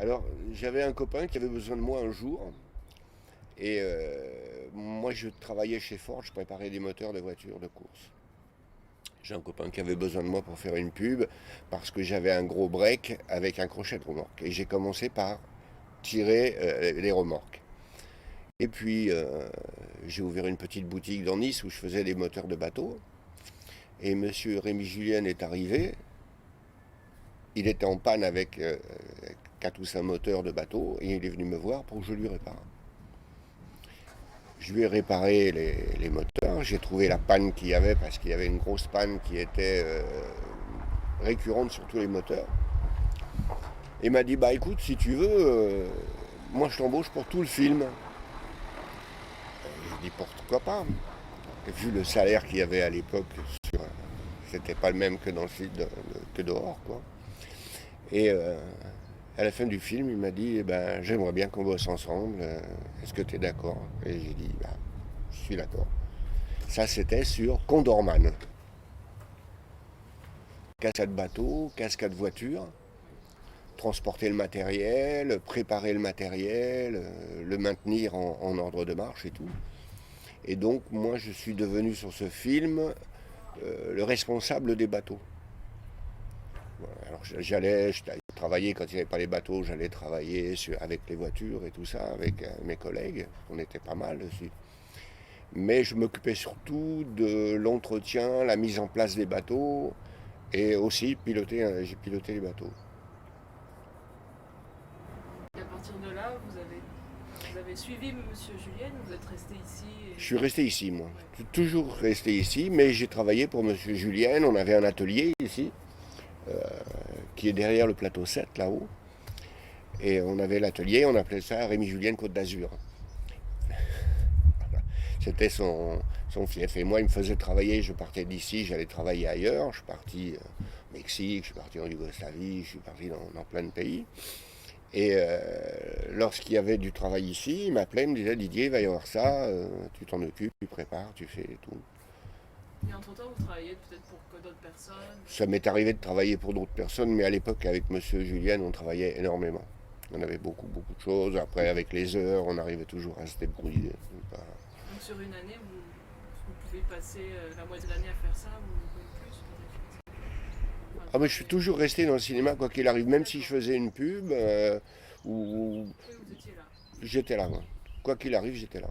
Alors, j'avais un copain qui avait besoin de moi un jour. Et moi, je travaillais chez Ford, je préparais des moteurs de voitures de course. J'ai un copain qui avait besoin de moi pour faire une pub parce que j'avais un gros break avec un crochet de remorque. Et j'ai commencé par tirer les remorques. Et puis, j'ai ouvert une petite boutique dans Nice où je faisais des moteurs de bateau. Et monsieur Rémi Julien est arrivé. Il était en panne avec 4 ou 5 moteurs de bateau et il est venu me voir pour que je lui répare. Je lui ai réparé les moteurs, j'ai trouvé la panne qu'il y avait parce qu'il y avait une grosse panne qui était récurrente sur tous les moteurs. Et il m'a dit bah écoute si tu veux, moi je t'embauche pour tout le film. J'ai dit pourquoi pas. Et vu le salaire qu'il y avait à l'époque, c'était pas le même que dans le site que dehors quoi. Et à la fin du film, il m'a dit eh ben, j'aimerais bien qu'on bosse ensemble, est-ce que tu es d'accord? Et j'ai dit bah, je suis d'accord. Ça, c'était sur Condorman. Cascade bateau, cascade voiture, transporter le matériel, préparer le matériel, le maintenir en ordre de marche et tout. Et donc, moi, je suis devenu sur ce film le responsable des bateaux. Voilà. Alors, j'allais travailler quand il n'y avait pas les bateaux, j'allais travailler avec les voitures et tout ça, avec mes collègues. On était pas mal dessus. Mais je m'occupais surtout de l'entretien, la mise en place des bateaux et aussi j'ai piloté les bateaux. Et à partir de là, vous avez suivi Monsieur Julien, vous êtes resté ici Je suis resté ici, moi. ouais. Je suis toujours resté ici, mais j'ai travaillé pour Monsieur Julien. On avait un atelier ici, qui est derrière le plateau 7, là-haut. Et on avait l'atelier, on appelait ça Rémi Julien Côte d'Azur. C'était son fief. Et moi, il me faisait travailler. Je partais d'ici, j'allais travailler ailleurs. Je suis parti au Mexique, je suis parti en Yougoslavie, je suis parti dans plein de pays. Et lorsqu'il y avait du travail ici, il m'appelait, il me disait Didier, il va y avoir ça, tu t'en occupes, tu prépares, tu fais tout. Et entre-temps, vous travaillez peut-être pour que d'autres personnes. Ça m'est arrivé de travailler pour d'autres personnes, mais à l'époque, avec Monsieur Julien, on travaillait énormément. On avait beaucoup, beaucoup de choses. Après, avec les heures, on arrivait toujours à se débrouiller. Donc sur une année, vous pouvez passer la moitié de l'année à faire ça ou même plus enfin, Ah, mais je suis toujours resté dans le cinéma, quoi qu'il arrive. Même si je d'accord. faisais une pub, ou Oui, vous étiez là. j'étais là. Quoi qu'il arrive, j'étais là.